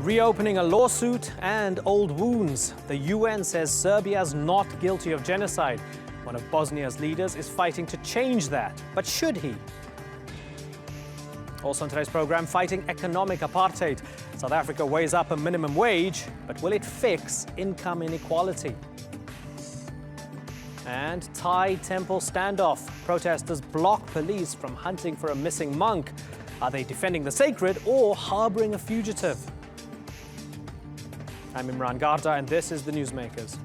Reopening a lawsuit and old wounds. The UN says Serbia is not guilty of genocide. One of Bosnia's leaders is fighting to change that. But should he? Also on today's program, fighting economic apartheid. South Africa weighs up a minimum wage, but will it fix income inequality? And Thai temple standoff. Protesters block police from hunting for a missing monk. Are they defending the sacred or harboring a fugitive? I'm Imran Garda, and this is the Newsmakers.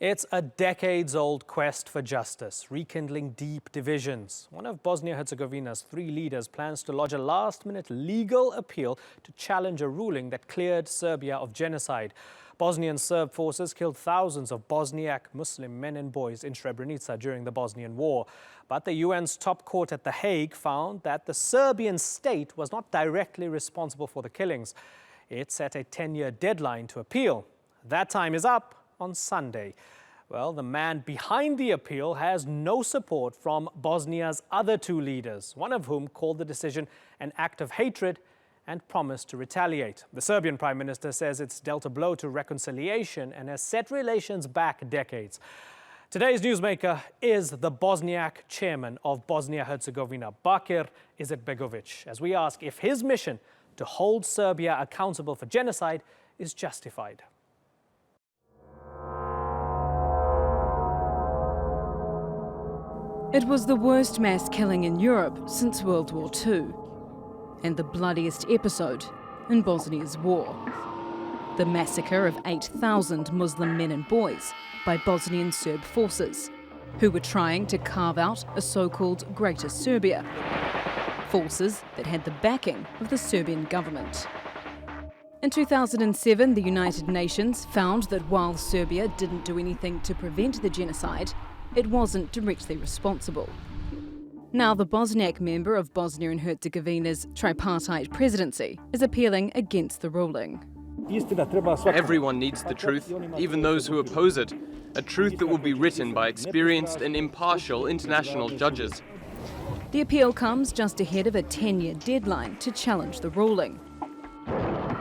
It's a decades-old quest for justice, rekindling deep divisions. One of Bosnia-Herzegovina's three leaders plans to lodge a last-minute legal appeal to challenge a ruling that cleared Serbia of genocide. Bosnian Serb forces killed thousands of Bosniak Muslim men and boys in Srebrenica during the Bosnian War. But the UN's top court at The Hague found that the Serbian state was not directly responsible for the killings. It set a 10-year deadline to appeal. That time is up on Sunday. Well, the man behind the appeal has no support from Bosnia's other two leaders, one of whom called the decision an act of hatred and promised to retaliate. The Serbian Prime Minister says it's dealt a blow to reconciliation and has set relations back decades. Today's newsmaker is the Bosniak chairman of Bosnia-Herzegovina, Bakir Izetbegovic, as we ask if his mission to hold Serbia accountable for genocide is justified. It was the worst mass killing in Europe since World War II, and the bloodiest episode in Bosnia's war. The massacre of 8,000 Muslim men and boys by Bosnian Serb forces, who were trying to carve out a so-called Greater Serbia. Forces that had the backing of the Serbian government. In 2007, the United Nations found that while Serbia didn't do anything to prevent the genocide, it wasn't directly responsible. Now the Bosniak member of Bosnia and Herzegovina's tripartite presidency is appealing against the ruling. Everyone needs the truth, even those who oppose it. A truth that will be written by experienced and impartial international judges. The appeal comes just ahead of a 10-year deadline to challenge the ruling.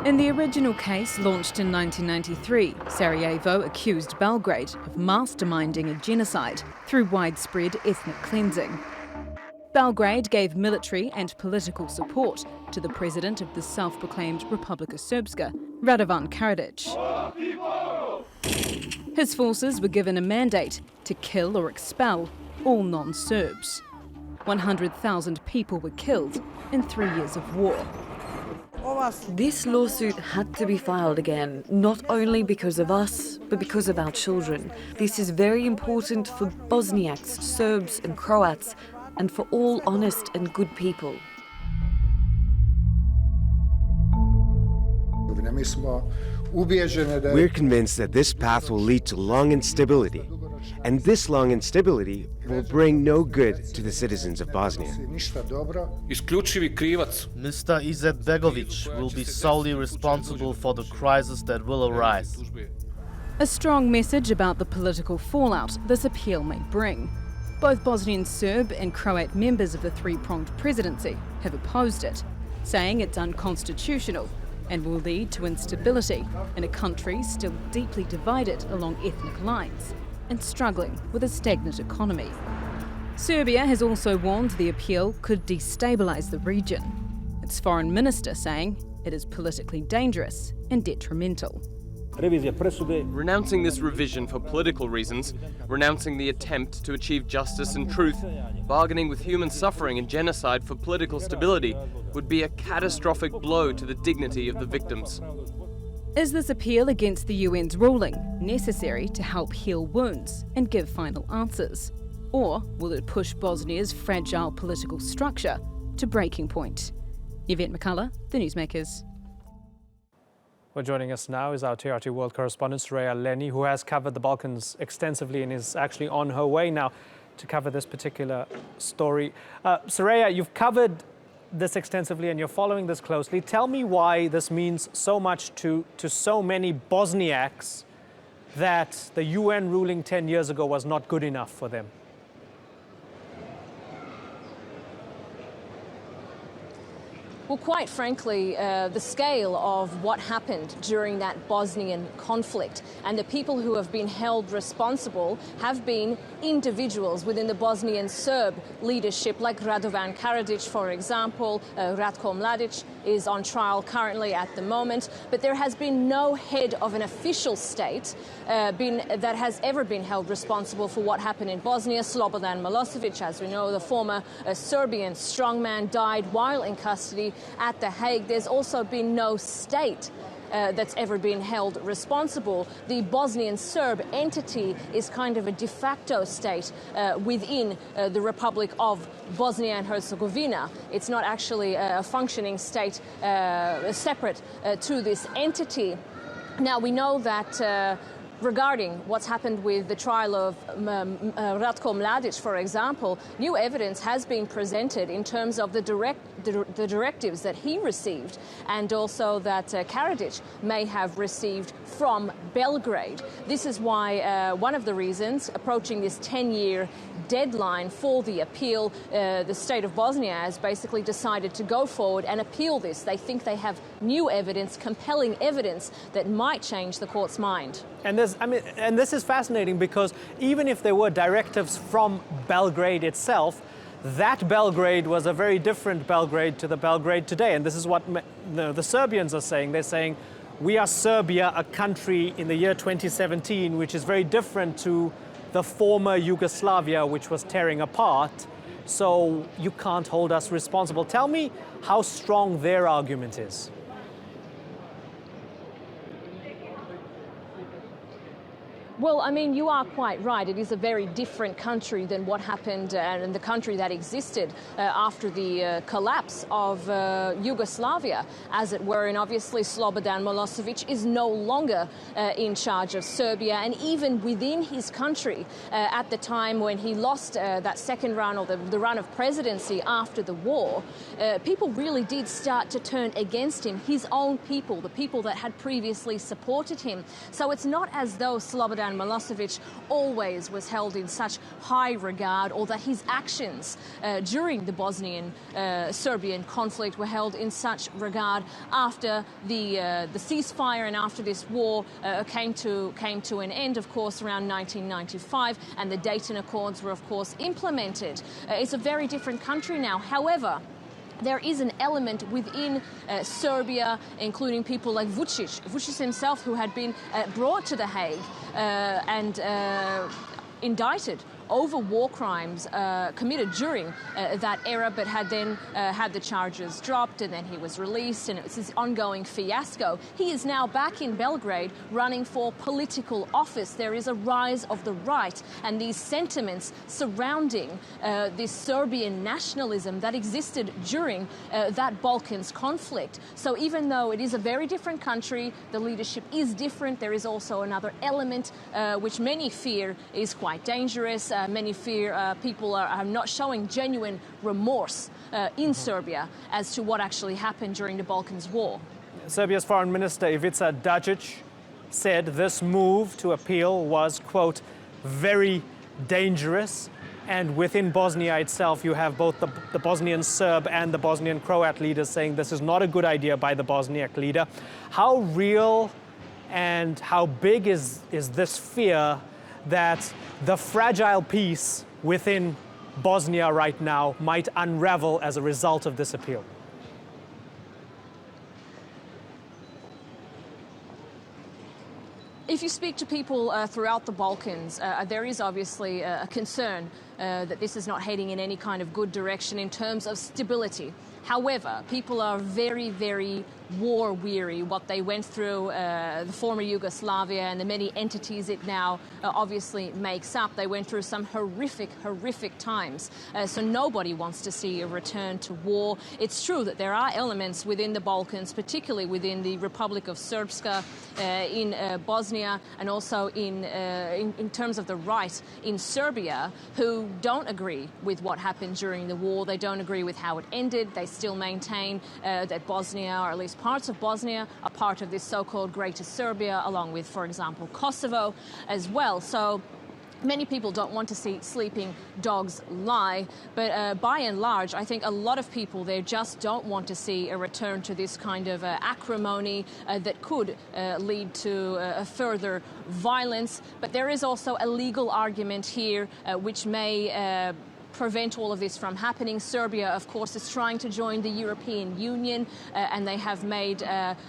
In the original case, launched in 1993, Sarajevo accused Belgrade of masterminding a genocide through widespread ethnic cleansing. Belgrade gave military and political support to the president of the self-proclaimed Republika Srpska, Radovan Karadzic. His forces were given a mandate to kill or expel all non-Serbs. 100,000 people were killed in 3 years of war. This lawsuit had to be filed again, not only because of us, but because of our children. This is very important for Bosniaks, Serbs and Croats, and for all honest and good people. We're convinced that this path will lead to long instability, and this long instability will bring no good to the citizens of Bosnia. Mr. Izetbegovic will be solely responsible for the crisis that will arise. A strong message about the political fallout this appeal may bring. Both Bosnian Serb and Croat members of the three-pronged presidency have opposed it, saying it's unconstitutional and will lead to instability in a country still deeply divided along ethnic lines and struggling with a stagnant economy. Serbia has also warned the appeal could destabilise the region, its foreign minister saying it is politically dangerous and detrimental. Renouncing this revision for political reasons, renouncing the attempt to achieve justice and truth, bargaining with human suffering and genocide for political stability would be a catastrophic blow to the dignity of the victims. Is this appeal against the UN's ruling necessary to help heal wounds and give final answers? Or will it push Bosnia's fragile political structure to breaking point? Yvette McCullough, The Newsmakers. Well, joining us now is our TRT World correspondent, Soraya Leni, who has covered the Balkans extensively and is actually on her way now to cover this particular story. Soraya, you've covered this extensively and you're following this closely. Tell me why this means so much to so many Bosniaks that the UN ruling 10 years ago was not good enough for them? Well, quite frankly, the scale of what happened during that Bosnian conflict and the people who have been held responsible have been individuals within the Bosnian Serb leadership, like Radovan Karadzic, for example. Ratko Mladic is on trial currently at the moment, but there has been no head of an official state that has ever been held responsible for what happened in Bosnia. Slobodan Milosevic, as we know, the former Serbian strongman, died while in custody at The Hague. There's also been no state that's ever been held responsible. The Bosnian Serb entity is kind of a de facto state within the Republic of Bosnia and Herzegovina. It's not actually a functioning state separate to this entity. Now, we know that regarding what's happened with the trial of Ratko Mladic, for example, new evidence has been presented in terms of the directives that he received, and also that Karadzic may have received from Belgrade. This is why one of the reasons, approaching this 10-year deadline for the appeal, the state of Bosnia has basically decided to go forward and appeal this. They think they have new evidence, compelling evidence, that might change the court's mind. And this is fascinating, because even if there were directives from Belgrade itself, that Belgrade was a very different Belgrade to the Belgrade today. And this is what the Serbians are saying. They're saying, we are Serbia, a country in the year 2017, which is very different to the former Yugoslavia, which was tearing apart. So you can't hold us responsible. Tell me how strong their argument is. Well, I mean, you are quite right. It is a very different country than what happened and the country that existed after the collapse of Yugoslavia, as it were. And obviously, Slobodan Milosevic is no longer in charge of Serbia. And even within his country, at the time when he lost that second run, or the run of presidency after the war, people really did start to turn against him, his own people, the people that had previously supported him. So it's not as though Slobodan Milosevic always was held in such high regard, or that his actions during the Bosnian Serbian conflict were held in such regard after the ceasefire and after this war came to an end, of course, around 1995, and the Dayton Accords were, of course, implemented. It's a very different country now. However, there is an element within Serbia, including people like Vučić himself, who had been brought to The Hague and indicted over war crimes committed during that era, but had then had the charges dropped, and then he was released, and it was this ongoing fiasco. He is now back in Belgrade running for political office. There is a rise of the right, and these sentiments surrounding this Serbian nationalism that existed during that Balkans conflict. So even though it is a very different country, the leadership is different, there is also another element which many fear is quite dangerous. Many fear people are not showing genuine remorse in Serbia as to what actually happened during the Balkans War. Serbia's Foreign Minister Ivica Dačić said this move to appeal was, quote, very dangerous. And within Bosnia itself, you have both the Bosnian Serb and the Bosnian Croat leaders saying this is not a good idea by the Bosniak leader. How real and how big is this fear that the fragile peace within Bosnia right now might unravel as a result of this appeal? If you speak to people throughout the Balkans, there is obviously a concern that this is not heading in any kind of good direction in terms of stability. However, people are very, very war-weary. What they went through, the former Yugoslavia and the many entities it now obviously makes up, they went through some horrific, horrific times. So nobody wants to see a return to war. It's true that there are elements within the Balkans, particularly within the Republic of Srpska in Bosnia, and also in terms of the right in Serbia, who don't agree with what happened during the war. They don't agree with how it ended. They still maintain that Bosnia, or at least parts of Bosnia, are part of this so-called Greater Serbia, along with, for example, Kosovo as well. So many people don't want to see sleeping dogs lie, but by and large, I think a lot of people there just don't want to see a return to this kind of acrimony that could lead to further violence. But there is also a legal argument here which may prevent all of this from happening. Serbia, of course, is trying to join the European Union, and they have made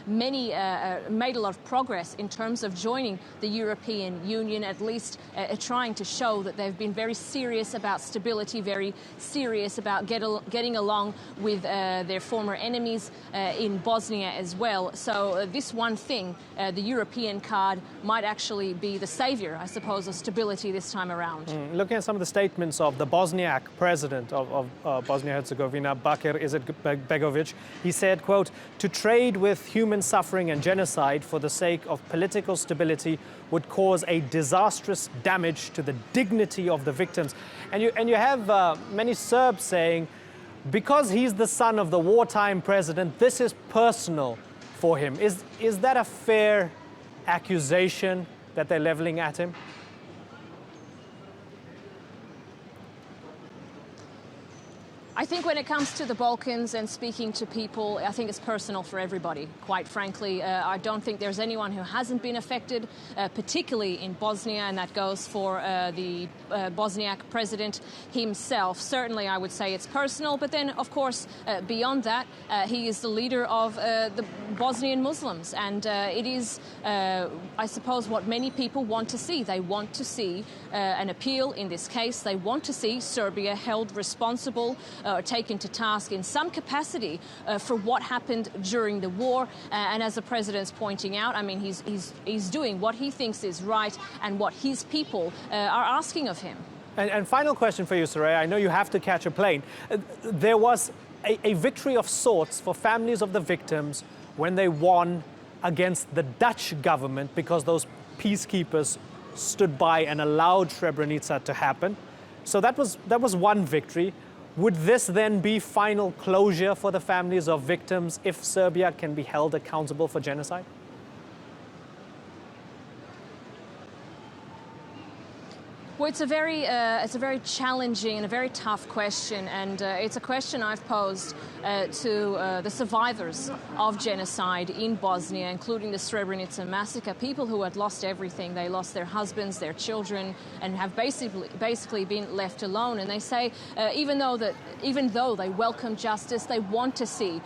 made a lot of progress in terms of joining the European Union, at least trying to show that they've been very serious about stability, very serious about getting along with their former enemies in Bosnia as well. So this one thing, the European card, might actually be the savior, I suppose, of stability this time around. Looking at some of the statements of the Bosniak president of Bosnia-Herzegovina, Bakir Izetbegovic, he said, quote, "To trade with human suffering and genocide for the sake of political stability would cause a disastrous damage to the dignity of the victims." And you have many Serbs saying, because he's the son of the wartime president, this is personal for him. Is that a fair accusation that they're leveling at him? I think when it comes to the Balkans and speaking to people, I think it's personal for everybody, quite frankly. I don't think there's anyone who hasn't been affected, particularly in Bosnia, and that goes for the Bosniak president himself. Certainly, I would say it's personal, but then, of course, beyond that, he is the leader of the Bosnian Muslims, and it is, I suppose, what many people want to see. They want to see an appeal in this case. They want to see Serbia held responsible or taken to task in some capacity for what happened during the war. And as the president's pointing out, I mean, he's doing what he thinks is right and what his people are asking of him. And final question for you, Soraya. I know you have to catch a plane. There was a victory of sorts for families of the victims when they won against the Dutch government because those peacekeepers stood by and allowed Srebrenica to happen. So that was one victory. Would this then be final closure for the families of victims if Serbia can be held accountable for genocide? Well, it's a very challenging and a very tough question, and it's a question I've posed to the survivors of genocide in Bosnia, including the Srebrenica massacre, people who had lost everything. They lost their husbands, their children, and have basically been left alone. And they say even though they welcome justice, they want to see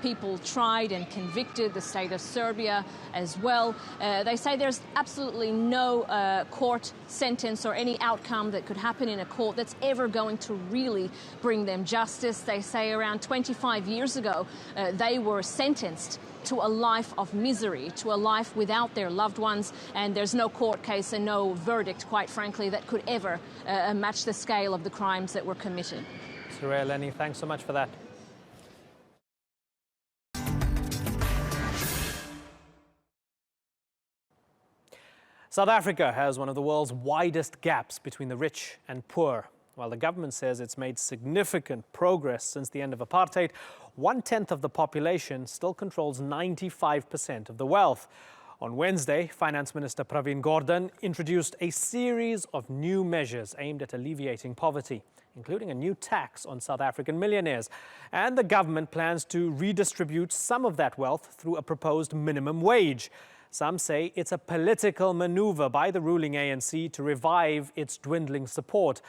people tried and convicted, the state of Serbia as well. They say there's absolutely no court sentence or any outcome that could happen in a court that's ever going to really bring them justice. They say around 25 years ago, they were sentenced to a life of misery, to a life without their loved ones, and there's no court case and no verdict, quite frankly, that could ever match the scale of the crimes that were committed. Soraya Lenny, thanks so much for that. South Africa has one of the world's widest gaps between the rich and poor. While the government says it's made significant progress since the end of apartheid, 1/10 of the population still controls 95% of the wealth. On Wednesday, Finance Minister Pravin Gordhan introduced a series of new measures aimed at alleviating poverty, including a new tax on South African millionaires. And the government plans to redistribute some of that wealth through a proposed minimum wage. Some say it's a political maneuver by the ruling ANC to revive its dwindling support.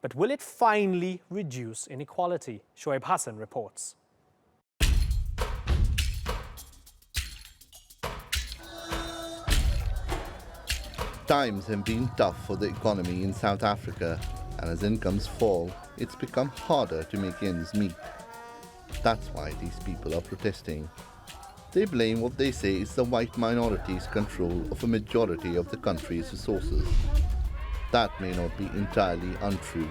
But will it finally reduce inequality? Shoaib Hassan reports. Times have been tough for the economy in South Africa, and as incomes fall, it's become harder to make ends meet. That's why these people are protesting. They blame what they say is the white minority's control of a majority of the country's resources. That may not be entirely untrue.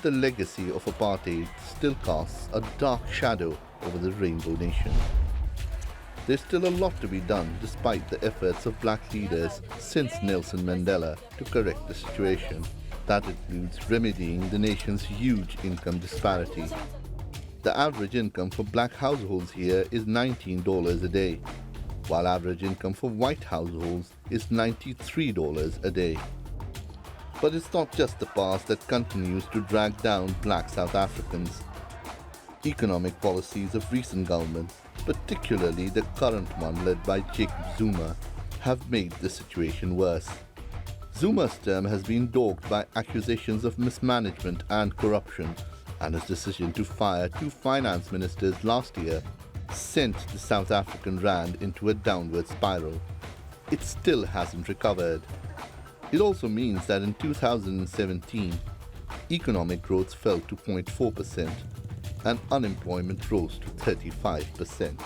The legacy of apartheid still casts a dark shadow over the Rainbow Nation. There's still a lot to be done despite the efforts of black leaders since Nelson Mandela to correct the situation. That includes remedying the nation's huge income disparity. The average income for black households here is $19 a day, while average income for white households is $93 a day. But it's not just the past that continues to drag down black South Africans. Economic policies of recent governments, particularly the current one led by Jacob Zuma, have made the situation worse. Zuma's term has been dogged by accusations of mismanagement and corruption, and his decision to fire 2 finance ministers last year sent the South African rand into a downward spiral. It still hasn't recovered. It also means that in 2017, economic growth fell to 0.4% and unemployment rose to 35%.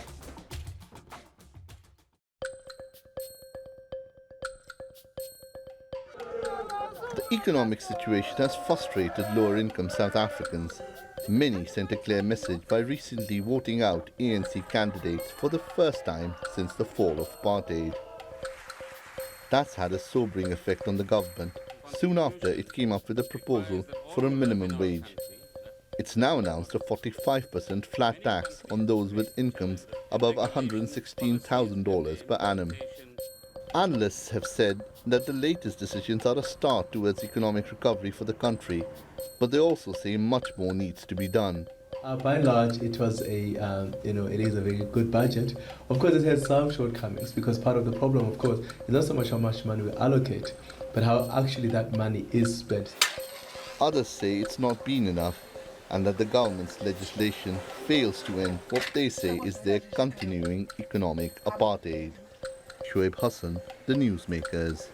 The economic situation has frustrated lower-income South Africans. Many sent a clear message by recently voting out ANC candidates for the first time since the fall of apartheid. That's had a sobering effect on the government. Soon after, it came up with a proposal for a minimum wage. It's now announced a 45% flat tax on those with incomes above $116,000 per annum. Analysts have said that the latest decisions are a start towards economic recovery for the country, but they also say much more needs to be done. By and large, it was it is a very good budget. Of course, it has some shortcomings because part of the problem, of course, is not so much how much money we allocate, but how actually that money is spent. Others say it's not been enough, and that the government's legislation fails to end what they say is their continuing economic apartheid. Shoaib Hassan, The Newsmakers.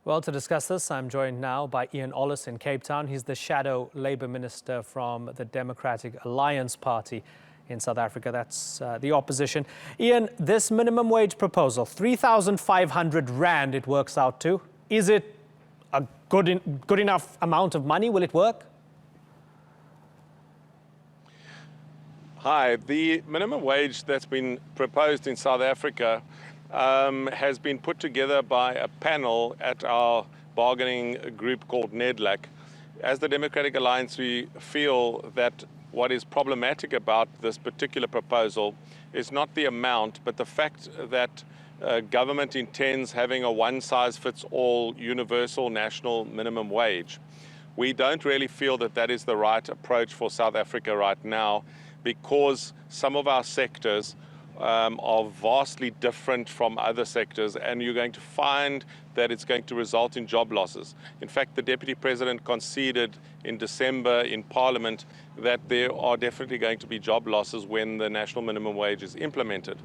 Well, to discuss this, I'm joined now by Ian Ollis in Cape Town. He's the shadow Labour Minister from the Democratic Alliance Party in South Africa. That's the opposition. Ian, this minimum wage proposal, 3,500 rand it works out to. Is it a good enough amount of money? Will it work? Hi, the minimum wage that's been proposed in South Africa has been put together by a panel at our bargaining group called NEDLAC. As the Democratic Alliance, we feel that what is problematic about this particular proposal is not the amount, but the fact that government intends having a one-size-fits-all universal national minimum wage. We don't really feel that that is the right approach for South Africa right now, because some of our sectors are vastly different from other sectors, and you're going to find that it's going to result in job losses. In fact, the Deputy President conceded in December in Parliament that there are definitely going to be job losses when the national minimum wage is implemented.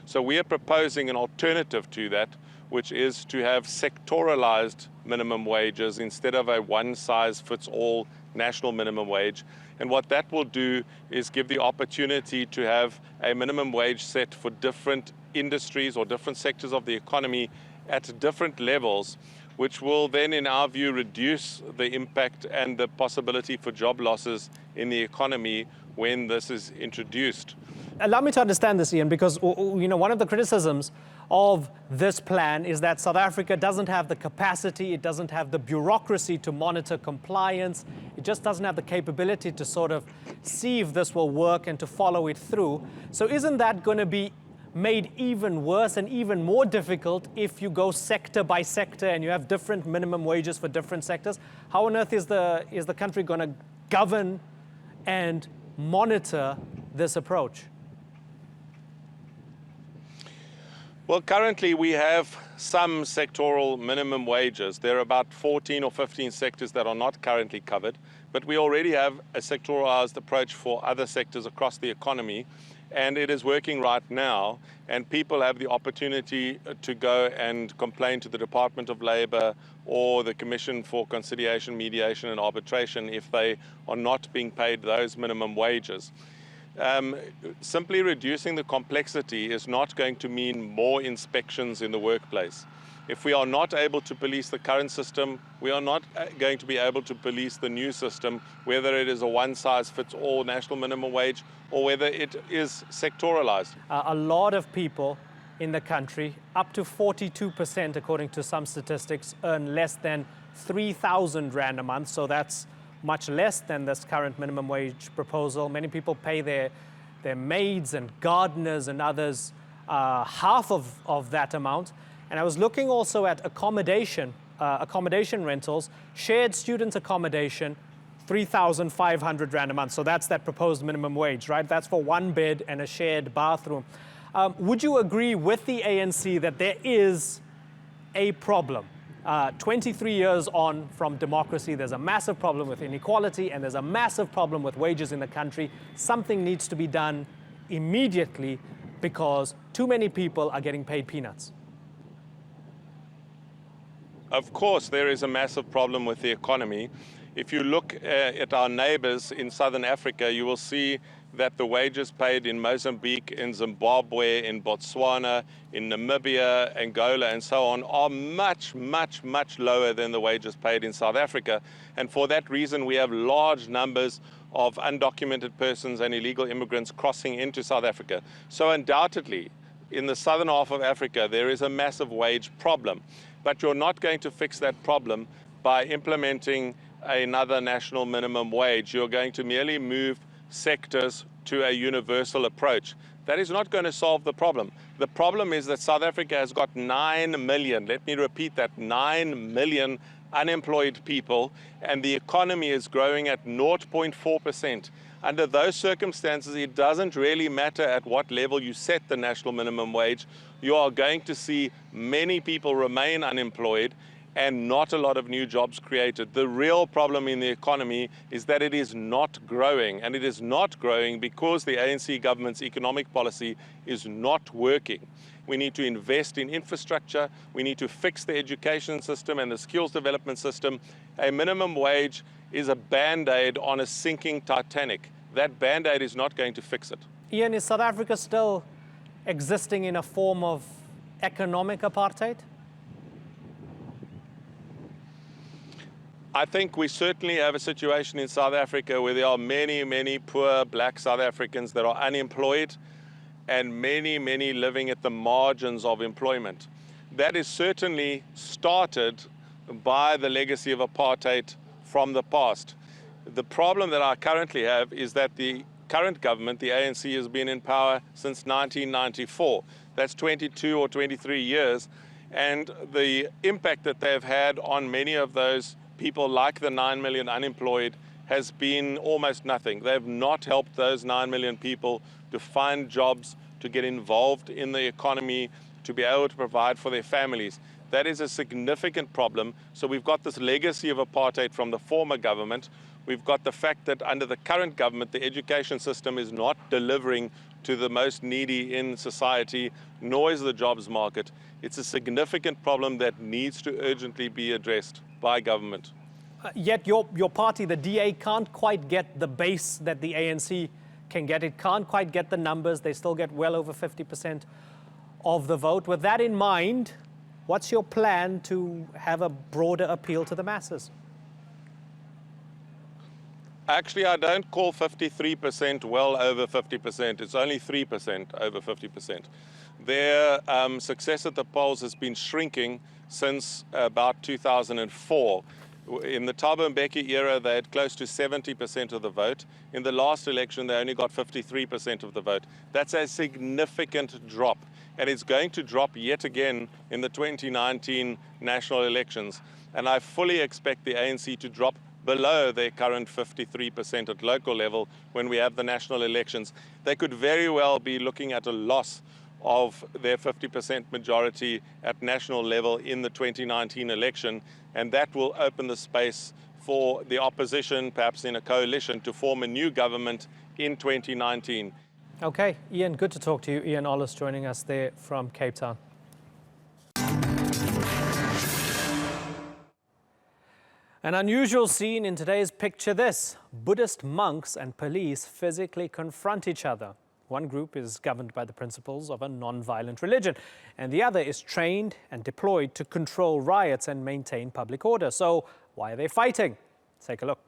So we are proposing an alternative to that, which is to have sectoralized minimum wages instead of a one-size-fits-all national minimum wage. And what that will do is give the opportunity to have a minimum wage set for different industries or different sectors of the economy at different levels, which will then, in our view, reduce the impact and the possibility for job losses in the economy when this is introduced. Allow me to understand this, Ian, because one of the criticisms of this plan is that South Africa doesn't have the capacity, it doesn't have the bureaucracy to monitor compliance, it just doesn't have the capability to sort of see if this will work and to follow it through. So isn't that going to be made even worse and even more difficult if you go sector by sector and you have different minimum wages for different sectors? How on earth is the country going to govern and monitor this approach? Well, currently we have some sectoral minimum wages. There are about 14 or 15 sectors that are not currently covered, but we already have a sectoralized approach for other sectors across the economy, and it is working right now, and people have the opportunity to go and complain to the Department of Labour or the Commission for Conciliation, Mediation and Arbitration if they are not being paid those minimum wages. Simply reducing the complexity is not going to mean more inspections in the workplace. If we are not able to police the current system, we are not going to be able to police the new system, whether it is a one-size-fits-all national minimum wage or whether it is sectoralized. A lot of people in the country, up to 42%, according to some statistics, earn less than 3,000 rand a month. So that's much less than this current minimum wage proposal. Many people pay their maids and gardeners and others half of that amount. And I was looking also at accommodation rentals, shared student accommodation, 3,500 Rand a month. So that's that proposed minimum wage, right? That's for one bed and a shared bathroom. Would you agree with the ANC that there is a problem? 23 years on from democracy, there's a massive problem with inequality and there's a massive problem with wages in the country. Something needs to be done immediately because too many people are getting paid peanuts. Of course, there is a massive problem with the economy. If you look at our neighbors in Southern Africa, you will see that the wages paid in Mozambique, in Zimbabwe, in Botswana, in Namibia, Angola, and so on are much, much, much lower than the wages paid in South Africa. And for that reason, we have large numbers of undocumented persons and illegal immigrants crossing into South Africa. So undoubtedly, in the southern half of Africa, there is a massive wage problem. But you're not going to fix that problem by implementing another national minimum wage. You're going to merely move sectors to a universal approach. That is not going to solve the problem. The problem is that South Africa has got 9 million, let me repeat that, 9 million unemployed people, and the economy is growing at 0.4%. Under those circumstances, it doesn't really matter at what level you set the national minimum wage. You are going to see many people remain unemployed and not a lot of new jobs created. The real problem in the economy is that it is not growing, and it is not growing because the ANC government's economic policy is not working. We need to invest in infrastructure, we need to fix the education system and the skills development system. A minimum wage is a band-aid on a sinking Titanic. That band-aid is not going to fix it. Ian, is South Africa still existing in a form of economic apartheid? I think we certainly have a situation in South Africa where there are many, many poor black South Africans that are unemployed and many, many living at the margins of employment. That is certainly started by the legacy of apartheid from the past. The problem that I currently have is that the current government, the ANC, has been in power since 1994. That's 22 or 23 years. And the impact that they've had on many of those people, like the 9 million unemployed, has been almost nothing. They've not helped those 9 million people to find jobs, to get involved in the economy, to be able to provide for their families. That is a significant problem. So we've got this legacy of apartheid from the former government. We've got the fact that under the current government, the education system is not delivering to the most needy in society, nor is the jobs market. It's a significant problem that needs to urgently be addressed by government. Yet your party, the DA, can't quite get the base that the ANC can get. It can't quite get the numbers. They still get well over 50% of the vote. With that in mind, what's your plan to have a broader appeal to the masses? Actually, I don't call 53% well over 50%. It's only 3% over 50%. Their success at the polls has been shrinking since about 2004. In the Thabo Mbeki era, they had close to 70% of the vote. In the last election, they only got 53% of the vote. That's a significant drop, and it's going to drop yet again in the 2019 national elections. And I fully expect the ANC to drop below their current 53% at local level when we have the national elections. They could very well be looking at a loss of their 50% majority at national level in the 2019 election, and that will open the space for the opposition, perhaps in a coalition, to form a new government in 2019. Okay, Ian, good to talk to you. Ian Ollis joining us there from Cape Town. An unusual scene in today's Picture This. Buddhist monks and police physically confront each other. One group is governed by the principles of a non-violent religion, and the other is trained and deployed to control riots and maintain public order. So why are they fighting? Let's take a look.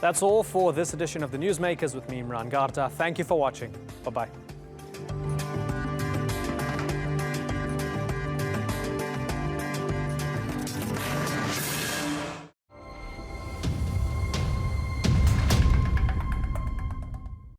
That's all for this edition of the Newsmakers with me, Imran Garta. Thank you for watching. Bye-bye.